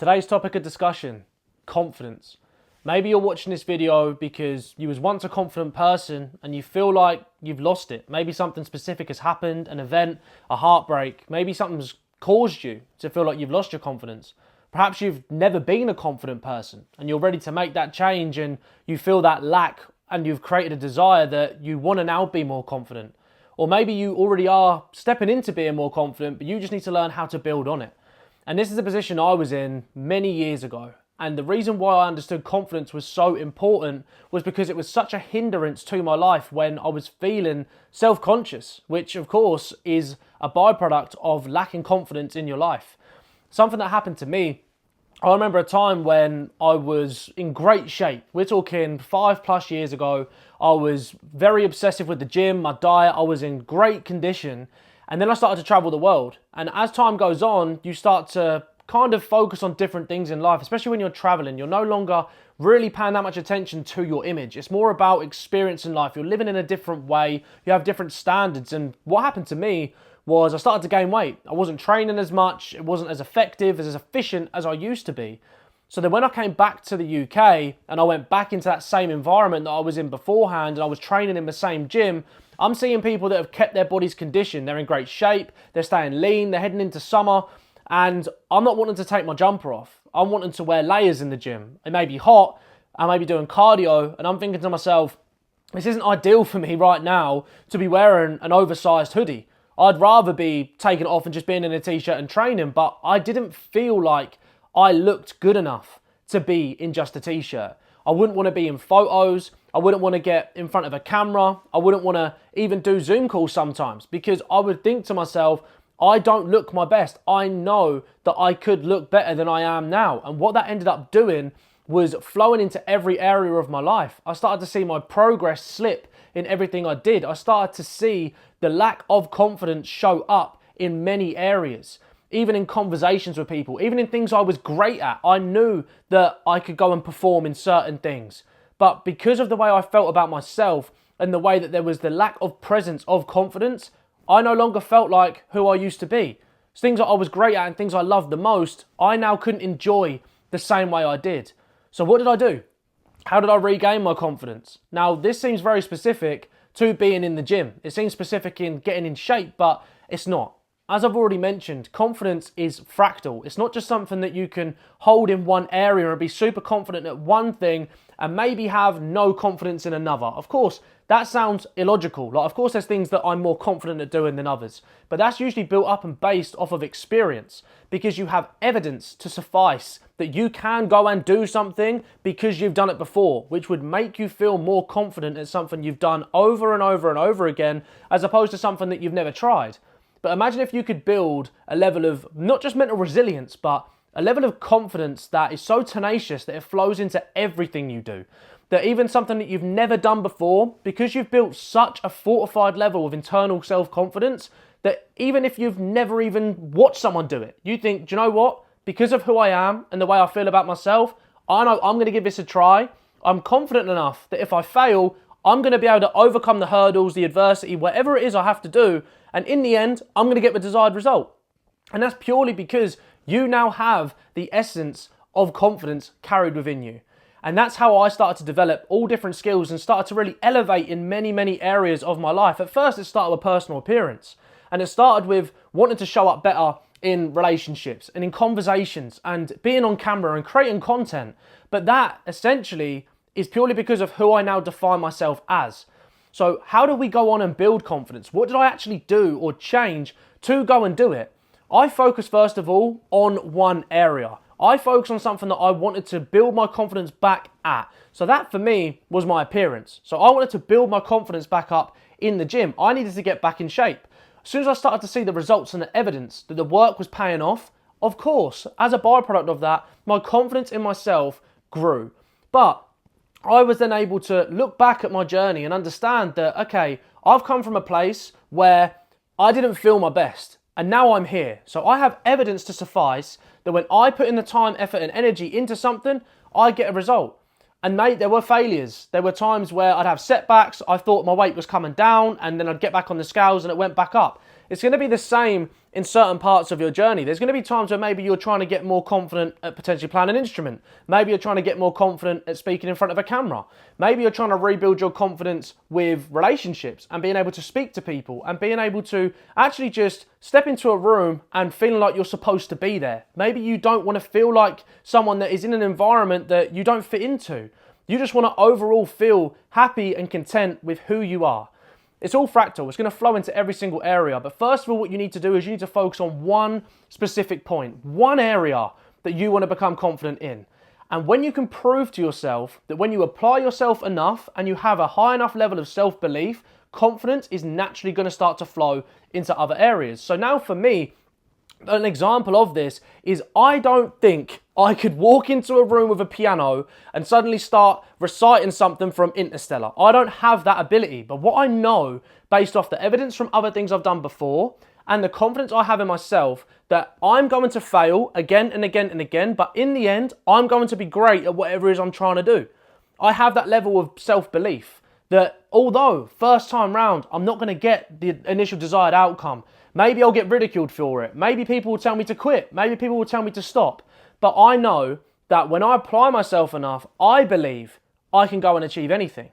Today's topic of discussion, confidence. Maybe you're watching this video because you was once a confident person and you feel like you've lost it. Maybe something specific has happened, an event, a heartbreak. Maybe something's caused you to feel like you've lost your confidence. Perhaps you've never been a confident person and you're ready to make that change and you feel that lack and you've created a desire that you want to now be more confident. Or maybe you already are stepping into being more confident, but you just need to learn how to build on it. And this is a position I was in many years ago. And the reason why I understood confidence was so important was because it was such a hindrance to my life when I was feeling self-conscious, which of course is a byproduct of lacking confidence in your life. Something that happened to me, I remember a time when I was in great shape. We're talking 5+ years ago. I was very obsessive with the gym, my diet, I was in great condition. And then I started to travel the world. And as time goes on, you start to kind of focus on different things in life, especially when you're traveling. You're no longer really paying that much attention to your image. It's more about experiencing life. You're living in a different way. You have different standards. And what happened to me was I started to gain weight. I wasn't training as much. It wasn't as effective, as efficient as I used to be. So then when I came back to the UK and I went back into that same environment that I was in beforehand and I was training in the same gym, I'm seeing people that have kept their bodies conditioned. They're in great shape, they're staying lean, they're heading into summer, and I'm not wanting to take my jumper off. I'm wanting to wear layers in the gym. It may be hot, I may be doing cardio, and I'm thinking to myself, this isn't ideal for me right now to be wearing an oversized hoodie. I'd rather be taking it off and just being in a t-shirt and training, but I didn't feel like I looked good enough to be in just a t-shirt. I wouldn't want to be in photos. I wouldn't want to get in front of a camera. I wouldn't want to even do Zoom calls sometimes because I would think to myself, I don't look my best. I know that I could look better than I am now. And what that ended up doing was flowing into every area of my life. I started to see my progress slip in everything I did. I started to see the lack of confidence show up in many areas. Even in conversations with people, even in things I was great at, I knew that I could go and perform in certain things. But because of the way I felt about myself and the way that there was the lack of presence of confidence, I no longer felt like who I used to be. Things that I was great at and things I loved the most, I now couldn't enjoy the same way I did. So what did I do? How did I regain my confidence? Now, this seems very specific to being in the gym. It seems specific in getting in shape, but it's not. As I've already mentioned, confidence is fractal. It's not just something that you can hold in one area and be super confident at one thing and maybe have no confidence in another. Of course, that sounds illogical. Of course, there's things that I'm more confident at doing than others, but that's usually built up and based off of experience because you have evidence to suffice that you can go and do something because you've done it before, which would make you feel more confident at something you've done over and over and over again, as opposed to something that you've never tried. But imagine if you could build a level of not just mental resilience, but a level of confidence that is so tenacious that it flows into everything you do. That even something that you've never done before, because you've built such a fortified level of internal self-confidence, that even if you've never even watched someone do it, you think, do you know what? Because of who I am and the way I feel about myself, I know I'm going to give this a try. I'm confident enough that if I fail, I'm going to be able to overcome the hurdles, the adversity, whatever it is I have to do. And in the end, I'm going to get the desired result. And that's purely because you now have the essence of confidence carried within you. And that's how I started to develop all different skills and started to really elevate in many, many areas of my life. At first, it started with personal appearance. And it started with wanting to show up better in relationships and in conversations and being on camera and creating content. But that essentially is purely because of who I now define myself as. So how do we go on and build confidence? What did I actually do or change to go and do it? I focus first of all on one area. I focus on something that I wanted to build my confidence back at. So that for me was my appearance. So I wanted to build my confidence back up in the gym. I needed to get back in shape. As soon as I started to see the results and the evidence that the work was paying off, of course, as a byproduct of that, my confidence in myself grew. But I was then able to look back at my journey and understand that, okay, I've come from a place where I didn't feel my best and now I'm here. So I have evidence to suffice that when I put in the time, effort and energy into something, I get a result. And mate, there were failures. There were times where I'd have setbacks. I thought my weight was coming down and then I'd get back on the scales and it went back up. It's going to be the same in certain parts of your journey. There's going to be times where maybe you're trying to get more confident at potentially playing an instrument. Maybe you're trying to get more confident at speaking in front of a camera. Maybe you're trying to rebuild your confidence with relationships and being able to speak to people and being able to actually just step into a room and feeling like you're supposed to be there. Maybe you don't want to feel like someone that is in an environment that you don't fit into. You just want to overall feel happy and content with who you are. It's all fractal. It's going to flow into every single area. But first of all, what you need to do is you need to focus on one specific point, one area that you want to become confident in. And when you can prove to yourself that when you apply yourself enough and you have a high enough level of self-belief, confidence is naturally going to start to flow into other areas. So now for me, an example of this is I don't think I could walk into a room with a piano and suddenly start reciting something from Interstellar. I don't have that ability. But what I know, based off the evidence from other things I've done before and the confidence I have in myself, that I'm going to fail again and again and again, but in the end, I'm going to be great at whatever it is I'm trying to do. I have that level of self-belief that although first time round, I'm not going to get the initial desired outcome. Maybe I'll get ridiculed for it. Maybe people will tell me to quit. Maybe people will tell me to stop. But I know that when I apply myself enough, I believe I can go and achieve anything.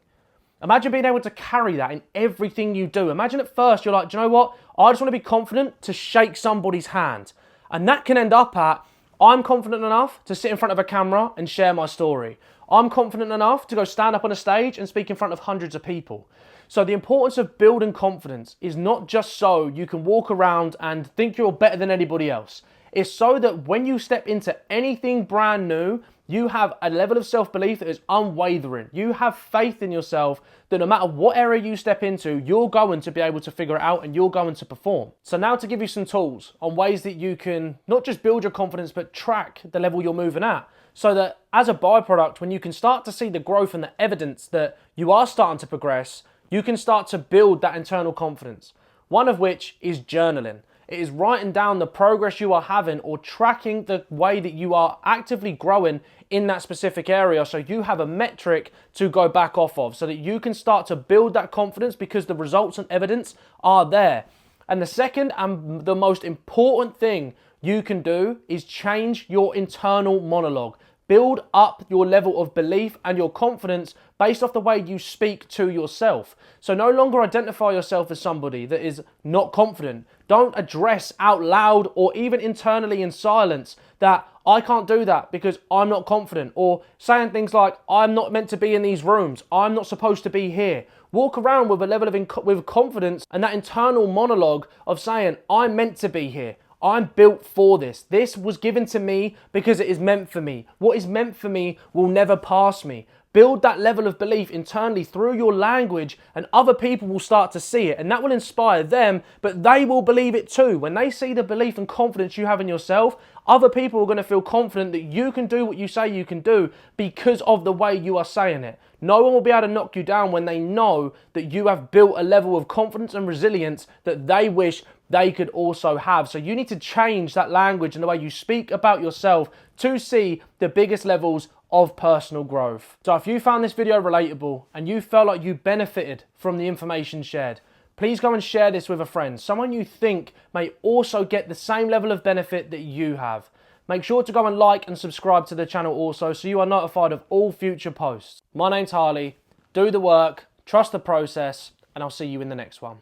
Imagine being able to carry that in everything you do. Imagine at first you're like, do you know what? I just want to be confident to shake somebody's hand. And that can end up at, I'm confident enough to sit in front of a camera and share my story. I'm confident enough to go stand up on a stage and speak in front of hundreds of people. So the importance of building confidence is not just so you can walk around and think you're better than anybody else. It's so that when you step into anything brand new, you have a level of self-belief that is unwavering. You have faith in yourself that no matter what area you step into, you're going to be able to figure it out and you're going to perform. So now to give you some tools on ways that you can not just build your confidence, but track the level you're moving at. So that as a byproduct, when you can start to see the growth and the evidence that you are starting to progress, you can start to build that internal confidence. One of which is journaling. It is writing down the progress you are having or tracking the way that you are actively growing in that specific area, so you have a metric to go back off of so that you can start to build that confidence because the results and evidence are there. And the second and the most important thing you can do is change your internal monologue. Build up your level of belief and your confidence based off the way you speak to yourself. So no longer identify yourself as somebody that is not confident. Don't address out loud or even internally in silence that I can't do that because I'm not confident, or saying things like I'm not meant to be in these rooms, I'm not supposed to be here. Walk around with a level of with confidence and that internal monologue of saying I'm meant to be here. I'm built for this. This was given to me because it is meant for me. What is meant for me will never pass me. Build that level of belief internally through your language and other people will start to see it and that will inspire them, but they will believe it too. When they see the belief and confidence you have in yourself, other people are going to feel confident that you can do what you say you can do because of the way you are saying it. No one will be able to knock you down when they know that you have built a level of confidence and resilience that they wish they could also have. So you need to change that language and the way you speak about yourself to see the biggest levels of personal growth. So if you found this video relatable and you felt like you benefited from the information shared, please go and share this with a friend, someone you think may also get the same level of benefit that you have. Make sure to go and like and subscribe to the channel also so you are notified of all future posts. My name's Harley, do the work, trust the process, and I'll see you in the next one.